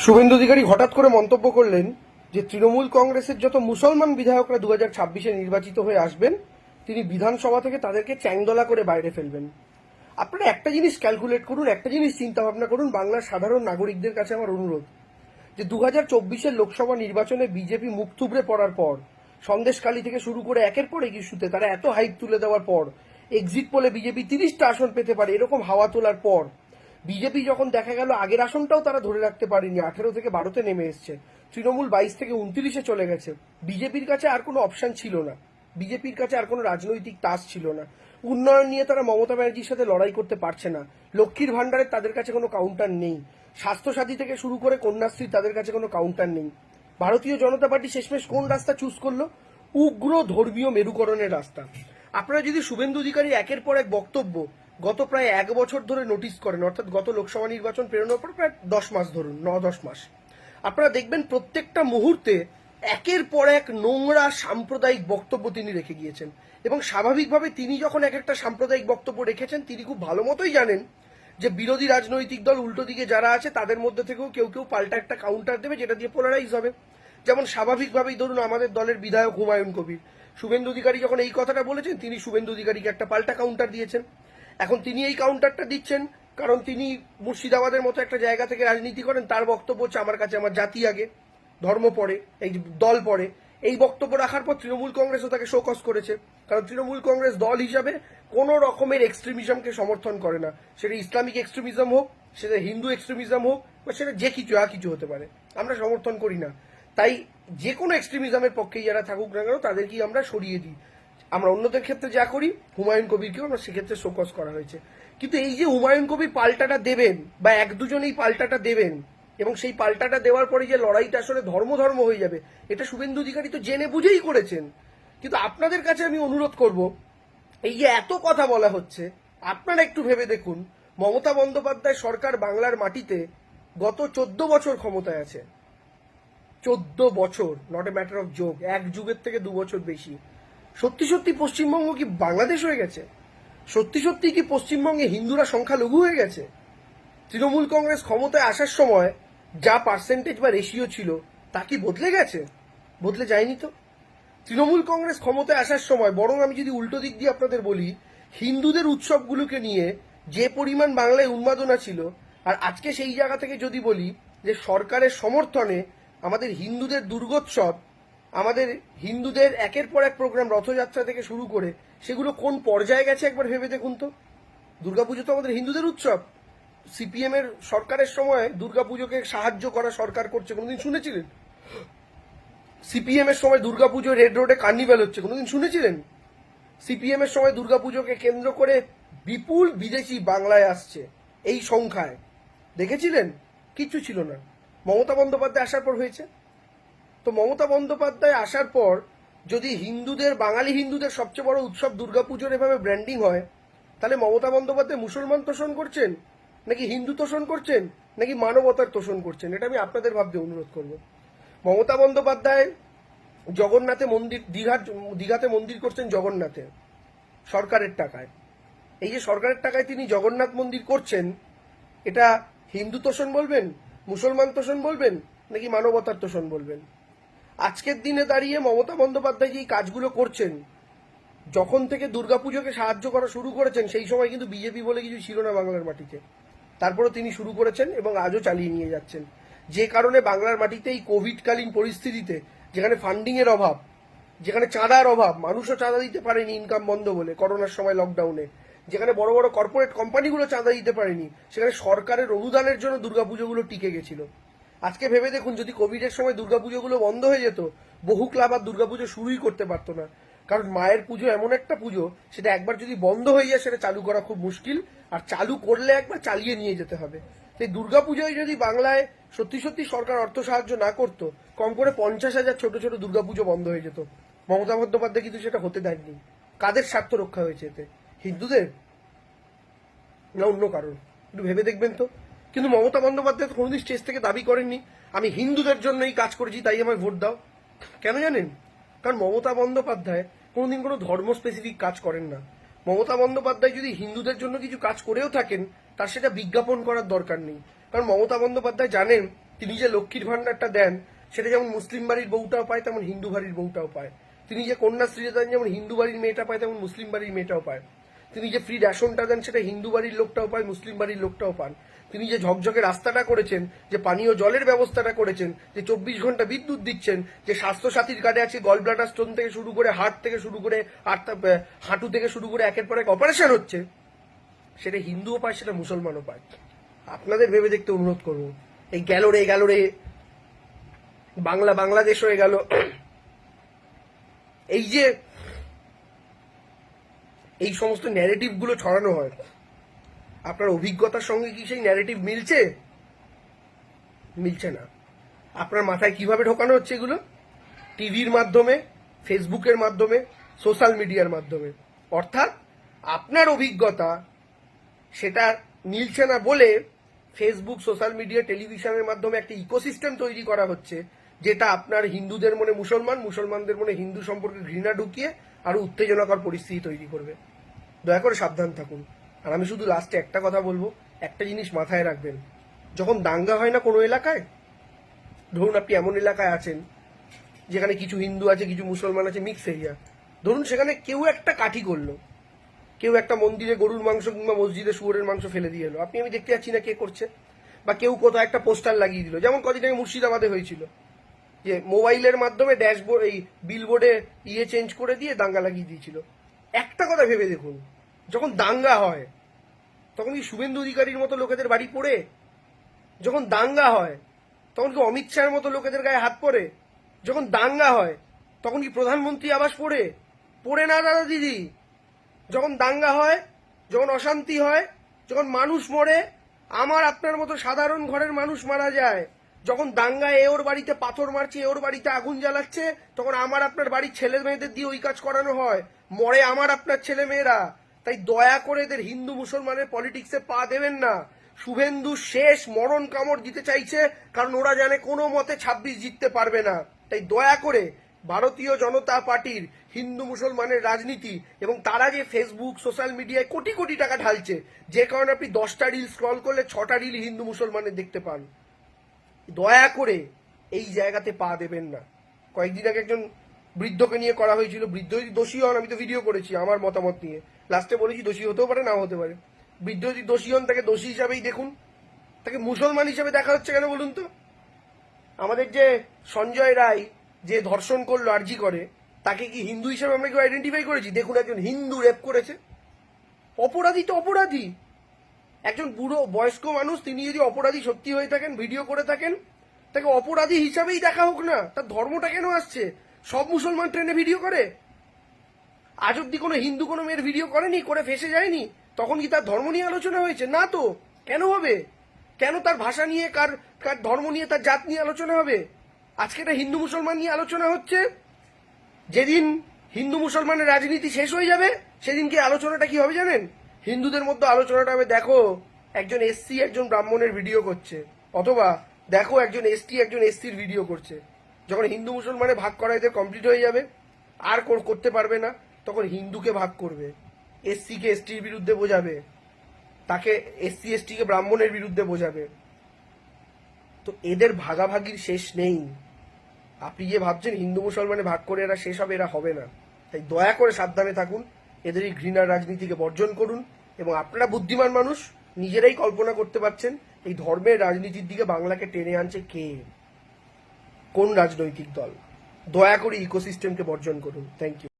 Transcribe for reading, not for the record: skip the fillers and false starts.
শুভেন্দু অধিকারী হঠাৎ করে মন্তব্য করলেন যে তৃণমূল কংগ্রেসের যত মুসলমান বিধায়করা 2026-এ নির্বাচিত হয়ে আসবেন তিনি বিধানসভা থেকে তাদেরকে চ্যাংদলা করে বাইরে ফেলবেন। আপনারা একটা জিনিস ক্যালকুলেট করুন, একটা জিনিস চিন্তা ভাবনা করুন, বাংলার সাধারণ নাগরিকদের কাছে আমার অনুরোধ যে 2024-এর লোকসভা নির্বাচনে বিজেপি মুখ থুবড়ে পড়ার পর, সন্দেশখালী থেকে শুরু করে একের পর এক ইস্যুতে তারা এত হাইপ তুলে দেওয়ার পর, এক্সিট পোলে বিজেপি 30টা আসন পেতে পারে এরকম হাওয়া তোলার পর বিজেপি যখন দেখা গেল আগের আসনটাও তারা ধরে রাখতে পারেনি, 18 থেকে 12-তে নেমে এসছে, তৃণমূল 22 থেকে 29-এ চলে গেছে, বিজেপির কাছে আর কোনো অপশন ছিল না, বিজেপির কাছে আর কোনো রাজনৈতিক তাস ছিল না। উন্নয়ন নিয়ে তারা মমতা ব্যানার্জির সাথে লড়াই করতে পারছে না, লক্ষ্মীর ভান্ডারের তাদের কাছে কোনো কাউন্টার নেই, স্বাস্থ্যসাথী থেকে শুরু করে কন্যাশ্রী তাদের কাছে কোনো কাউন্টার নেই। ভারতীয় জনতা পার্টি শেষমেশ কোন রাস্তা চুজ করলো? উগ্র ধর্মীয় মেরুকরণের রাস্তা। আপনারা যদি শুভেন্দু অধিকারী একের পর এক বক্তব্য গত প্রায় 1 বছর ধরে নোটিস করেন, অর্থাৎ গত লোকসভা নির্বাচন পেরোনোর পর প্রায় 10 মাস ধরুন, 9-10 মাস, আপনারা দেখবেন প্রত্যেকটা মুহূর্তে একের পর এক নোংরা সাম্প্রদায়িক বক্তব্য তিনি রেখে গিয়েছেন। এবং স্বাভাবিকভাবে তিনি যখন এক একটা সাম্প্রদায়িক বক্তব্য রেখেছেন তিনি খুব ভালো মতোই জানেন যে বিরোধী রাজনৈতিক দল উল্টো দিকে যারা আছে তাদের মধ্যে থেকেও কেউ কেউ পাল্টা একটা কাউন্টার দেবে যেটা দিয়ে পোলারাইজ হবে। যেমন স্বাভাবিকভাবেই ধরুন আমাদের দলের বিধায়ক হুমায়ুন কবির, শুভেন্দু অধিকারী যখন এই কথাটা বলেছেন তিনি শুভেন্দু অধিকারীকে একটা পাল্টা কাউন্টার দিয়েছেন। এখন তিনি এই কাউন্টারটা দিচ্ছেন কারণ তিনি মুর্শিদাবাদের মতো একটা জায়গা থেকে রাজনীতি করেন, তার বক্তব্য হচ্ছে আমার কাছে আমার জাতি আগে, ধর্ম পরে, এই দল পরে। এই বক্তব্য রাখার পর তৃণমূল কংগ্রেসও তাকে শোকজ করেছে, কারণ তৃণমূল কংগ্রেস দল হিসাবে কোন রকমের এক্সট্রিমিজমকে সমর্থন করে না, সেটা ইসলামিক এক্সট্রিমিজম হোক, সেটা হিন্দু এক্সট্রিমিজম হোক, বা সেটা যে কিছু কিছু হতে পারে, আমরা সমর্থন করি না। তাই যে কোনো এক্সট্রিমিজমের পক্ষেই যারা থাকুক না কেন তাদেরকেই আমরা সরিয়ে দিই। আমরা অন্যদের ক্ষেত্রে যা করি হুমায়ুন কবিরকেও আমরা সেক্ষেত্রে শোকজ করা হয়েছে। কিন্তু এই যে হুমায়ুন কবির পাল্টাটা দেবেন বা এক দুজনেই পাল্টাটা দেবেন এবং সেই পাল্টাটা দেওয়ার পরে যে লড়াইটা আসলে ধর্ম ধর্ম হয়ে যাবে, এটা শুভেন্দু অধিকারী তো জেনে বুঝেই করেছেন। কিন্তু আপনাদের কাছে আমি অনুরোধ করব, এই যে এত কথা বলা হচ্ছে আপনারা একটু ভেবে দেখুন, মমতা বন্দ্যোপাধ্যায় সরকার বাংলার মাটিতে গত 14 বছর ক্ষমতায় আছে। 14 বছর, নট এ ম্যাটার অফ যোগ, এক যুগের থেকে 2 বছর বেশি। সত্যি সত্যি পশ্চিমবঙ্গ কি বাংলাদেশ হয়ে গেছে? সত্যি সত্যি কি পশ্চিমবঙ্গে হিন্দুরা সংখ্যালঘু হয়ে গেছে? তৃণমূল কংগ্রেস ক্ষমতায় আসার সময় যা পার্সেন্টেজ বা রেশিও ছিল তা কি বদলে গেছে? বদলে যায়নি তো। তৃণমূল কংগ্রেস ক্ষমতায় আসার সময় বরং আমি যদি উল্টো দিক দিয়ে আপনাদের বলি, হিন্দুদের উৎসবগুলোকে নিয়ে যে পরিমাণ বাংলায় উন্মাদনা ছিল, আর আজকে সেই জায়গা থেকে যদি বলি যে সরকারের সমর্থনে আমাদের হিন্দুদের দুর্গোৎসব, আমাদের হিন্দুদের একের পর এক প্রোগ্রাম রথযাত্রা থেকে শুরু করে সেগুলো কোন পর্যায়ে গেছে একবার ভেবে দেখুন তো। দুর্গাপুজো তো আমাদের হিন্দুদের উৎসব। সিপিএম এর সরকারের সময় দুর্গাপুজোকে সাহায্য করা সরকার করছে কোনোদিন শুনেছিলেন? সিপিএম এর সময় দুর্গাপুজো রেড রোডে কার্নিভ্যাল হচ্ছে কোনোদিন শুনেছিলেন? সিপিএম এর সময় দুর্গাপুজোকে কেন্দ্র করে বিপুল বিদেশি বাংলায় আসছে এই সংখ্যায়, দেখেছিলেন? কিচ্ছু ছিল না। মমতা বন্দ্যোপাধ্যায় আসার পর হয়েছে। তো মমতা বন্দ্যোপাধ্যায় আসার পর যদি হিন্দুদের, বাঙালি হিন্দুদের সবচেয়ে বড় উৎসব দুর্গাপুজোর এভাবে ব্র্যান্ডিং হয়, তাহলে মমতা বন্দ্যোপাধ্যায় মুসলমান তোষণ করছেন নাকি হিন্দু তোষণ করছেন নাকি মানবতার তোষণ করছেন, এটা আমি আপনাদের ভাবতে অনুরোধ করব। মমতা বন্দ্যোপাধ্যায় জগন্নাথে মন্দির, দীঘাতে মন্দির করছেন জগন্নাথে সরকারের টাকায়। এই যে সরকারের টাকায় তিনি জগন্নাথ মন্দির করছেন, এটা হিন্দু তোষণ বলবেন, মুসলমান তোষণ বলবেন নাকি মানবতার তোষণ বলবেন? আজকের দিনে দাঁড়িয়ে মমতা বন্দ্যোপাধ্যায় যে কাজগুলো করছেন, যখন থেকে দুর্গাপুজোকে সাহায্য করা শুরু করেছেন সেই সময় কিন্তু বিজেপি বলে কিছু ছিল না বাংলার মাটিতে, তারপরে তিনি শুরু করেছেন এবং আজও চালিয়ে নিয়ে যাচ্ছেন। যে কারণে বাংলার মাটিতে এই কোভিডকালীন পরিস্থিতিতে, যেখানে ফান্ডিং এর অভাব, যেখানে চাঁদার অভাব, মানুষও চাঁদা দিতে পারেনি ইনকাম বন্ধ বলে করোনার সময় লকডাউনে, যেখানে বড় বড় কর্পোরেট কোম্পানিগুলো চাঁদা দিতে পারেনি, সেখানে সরকারের অনুদানের জন্য দুর্গাপুজোগুলো টিকে গেছিল। আজকে ভেবে দেখুন, যদি কোভিডের সময় দুর্গাপুজোগুলো বন্ধ হয়ে যেত, বহু ক্লাব আর দুর্গাপুজো শুরুই করতে পারতো না। কারণ মায়ের পুজো এমন একটা পুজো, সেটা একবার যদি বন্ধ হয়ে যায় সেটা চালু করা খুব মুশকিল, আর চালু করলে একবার চালিয়ে নিয়ে যেতে হবে। তাই দুর্গাপুজোয় যদি বাংলায় সত্যি সত্যি সরকার অর্থ সাহায্য না করত, কম করে 50,000 ছোট ছোট দুর্গাপুজো বন্ধ হয়ে যেত। মমতা বন্দ্যোপাধ্যায় কিন্তু সেটা হতে দেননি। কাদের স্বার্থ রক্ষা হয়েছে এতে? হিন্দুদের না অন্য কারণ? একটু ভেবে দেখবেন তো। কিন্তু মমতা বন্দ্যোপাধ্যায় তো কোনোদিন স্টেজ থেকে দাবি করেননি আমি হিন্দুদের জন্য এই কাজ করেছি তাই আমায় ভোট দাও। কেন জানেন? কারণ মমতা বন্দ্যোপাধ্যায় কোনোদিন কোনো ধর্ম স্পেসিফিক কাজ করেন না। মমতা বন্দ্যোপাধ্যায় যদি হিন্দুদের জন্য কিছু কাজ করেও থাকেন, তার সেটা বিজ্ঞাপন করার দরকার নেই। কারণ মমতা বন্দ্যোপাধ্যায় জানেন তিনি যে লক্ষ্মীর ভান্ডারটা দেন সেটা যেমন মুসলিম বাড়ির বউটাও পায় তেমন হিন্দু বাড়ির বউটাও পায়। তিনি যে কন্যাশ্রী দেন যেমন হিন্দু বাড়ির মেয়েটা পায় তেমন মুসলিম বাড়ির মেয়েটাও পায়। তিনি যে ফ্রি রেশনটা দেন সেটা হিন্দু বাড়ির লোকটাও পায়, মুসলিম বাড়ির লোকটাও পান। তিনি যে ঝকঝকে রাস্তাটা করেছেন, যে পানীয় জলের ব্যবস্থাটা করেছেন, যে 24 ঘন্টা বিদ্যুৎ দিচ্ছেন, যে স্বাস্থ্য সাথীর কার্ডে আছে গল ব্লাডার স্টোন থেকে শুরু করে হার্ট থেকে শুরু করে হাঁটু থেকে শুরু করে একের পর এক অপারেশন হচ্ছে, সেটা হিন্দুও পায়, সেটা মুসলমানও পায়। আপনাদের ভেবে দেখতে অনুরোধ করবো। এই গেল রে বাংলা বাংলাদেশ হয়ে গেল, এই যে এই সমস্ত ন্যারেটিভ গুলো ছড়ানো হয়, আপনার অভিজ্ঞতার সঙ্গে কি সেই ন্যারেটিভ মিলছে? মিলছে না। আপনার মাথায় কিভাবে ঢোকানো হচ্ছে এগুলো? টিভির মাধ্যমে, ফেসবুকের মাধ্যমে, সোশ্যাল মিডিয়ার মাধ্যমে। অর্থাৎ আপনার অভিজ্ঞতা সেটা মিলছে না বলে ফেসবুক, সোশ্যাল মিডিয়া, টেলিভিশনের মাধ্যমে একটা ইকোসিস্টেম তৈরি করা হচ্ছে, যেটা আপনার হিন্দুদের মনে মুসলমান, মুসলমানদের মনে হিন্দু সম্পর্কে ঘৃণা ঢুকিয়ে আরো উত্তেজনাকর পরিস্থিতি তৈরি করবে। দয়া করে সাবধান থাকুন। আর আমি শুধু লাস্টে একটা কথা বলবো, একটা জিনিস মাথায় রাখবেন, যখন দাঙ্গা হয় না কোনো এলাকায়, ধরুন আপনি এমন এলাকায় আছেন যেখানে কিছু হিন্দু আছে, কিছু মুসলমান আছে, মিক্স এরিয়া, ধরুন সেখানে কেউ একটা কাঠি করলো, কেউ একটা মন্দিরে গরুর মাংস কিংবা মসজিদে শুয়োরের মাংস ফেলে দিয়ে এলো, আমি দেখতে যাচ্ছি না কে করছে, বা কেউ কোথাও একটা পোস্টার লাগিয়ে দিল, যেমন কদিন আগে মুর্শিদাবাদে হয়েছিল, যে মোবাইলের মাধ্যমে ড্যাশবোর্ড, এই বিলবোর্ডে চেঞ্জ করে দিয়ে দাঙ্গা লাগিয়ে দিয়েছিল। একটা কথা ভেবে দেখুন, যখন দাঙ্গা হয় তখন কি শুভেন্দু অধিকারীর মতো লোকেদের বাড়ি পড়ে? যখন দাঙ্গা হয় তখন কি অমিত শাহের মতো লোকেদের গায়ে হাত পড়ে? যখন দাঙ্গা হয় তখন কি প্রধানমন্ত্রী আবাস পড়ে? পড়ে না দাদা দিদি। যখন দাঙ্গা হয়, যখন অশান্তি হয়, যখন মানুষ মরে, আমার আপনার মতো সাধারণ ঘরের মানুষ মারা যায়, যখন দাঙ্গায় এ ওর বাড়িতে পাথর মারছে, এ ওর বাড়িতে আগুন জ্বালাচ্ছে, তখন আমার আপনার বাড়ির ছেলে মেয়েদের দিয়ে ওই কাজ করানো হয়, মরে আমার আপনার ছেলে মেয়েরা। তাই দয়া করে এদের হিন্দু মুসলমানের পলিটিক্সে পা দেবেন না। শুভেন্দু শেষ মরণ কামড় দিতে চাইছে, কারণ ওরা জানে কোনো মতে 26 জিততে পারবে না। তাই দয়া করে ভারতীয় জনতা পার্টির হিন্দু মুসলমানের রাজনীতি, এবং তারা যে ফেসবুক, সোশ্যাল মিডিয়ায় কোটি কোটি টাকা ঢালছে, যে কারণে আপনি 10টা রিল স্ক্রল করলে 6টা রিল হিন্দু মুসলমানের দেখতে পান, দয়া করে এই জায়গাতে পা দেবেন না। কয়েকদিন আগে একজন বৃদ্ধকে নিয়ে করা হয়েছিল, বৃদ্ধ যদি দোষী হন, আমি তো ভিডিও করেছি আমার মতামত নিয়ে, লাস্টে বলেছি দোষী হতেও পারে, নাও হতে পারে। বৃদ্ধ যদি দোষী হন, তাকে দোষী হিসাবেই দেখুন, তাকে মুসলমান হিসেবে দেখা হচ্ছে কেন বলুন তো? আমাদের যে সঞ্জয় রায় যে ধর্ষণ করলো আরজি করে, তাকে কি হিন্দু হিসেবে আমরা কেউ আইডেন্টিফাই করেছি? দেখুন, একজন হিন্দু রেপ করেছে, অপরাধী তো অপরাধী। একজন বুড়ো বয়স্ক মানুষ, তিনি যদি অপরাধী সত্যি হয়ে থাকেন, ভিডিও করে থাকেন, তাকে অপরাধী হিসাবেই দেখা হোক না। তার ধর্মটা কেন আসছে? সব মুসলমান ট্রেনে ভিডিও করে? আজ অব্দি কোনো হিন্দু কোনো মেয়ের ভিডিও করেনি, করে ফেসে যায়নি? তখন কি তার ধর্ম নিয়ে আলোচনা হয়েছে? না তো। কেন হবে? কেন তার ভাষা নিয়ে, কার কার ধর্ম নিয়ে, তার জাত নিয়ে আলোচনা হবে? আজকে এটা হিন্দু মুসলমান নিয়ে আলোচনা হচ্ছে। যেদিন হিন্দু মুসলমানের রাজনীতি শেষ হয়ে যাবে, সেদিনকে আলোচনাটা কি হবে জানেন? হিন্দুদের মধ্যে আলোচনাটা হবে, দেখো একজন এসসি একজন ব্রাহ্মণের ভিডিও করছে, অথবা দেখো একজন এসটি একজন এসসির ভিডিও করছে। যখন হিন্দু মুসলমানে ভাগ করা এদের কমপ্লিট হয়ে যাবে, আর করতে পারবে না, তখন হিন্দুকে ভাগ করবে, এসসি কে এসটির বিরুদ্ধে বোঝাবে, তাকে এসসি এসটি কে ব্রাহ্মণের বিরুদ্ধে বোঝাবে। তো এদের ভাগাভাগির শেষ নেই। আপনি যে ভাবছেন হিন্দু মুসলমানে ভাগ করে এরা শেষ হবে, এরা হবে না। তাই দয়া করে সাবধানে থাকুন, এদের এই ঘৃণার রাজনীতিকে বর্জন করুন। এবং আপনারা বুদ্ধিমান মানুষ, নিজেরাই কল্পনা করতে পারছেন এই ধর্মের রাজনীতির দিকে বাংলাকে টেনে আনছে কে, কোন রাজনৈতিক দল। দয়া করে ইকোসিস্টেমকে বর্জন করুন। Thank you.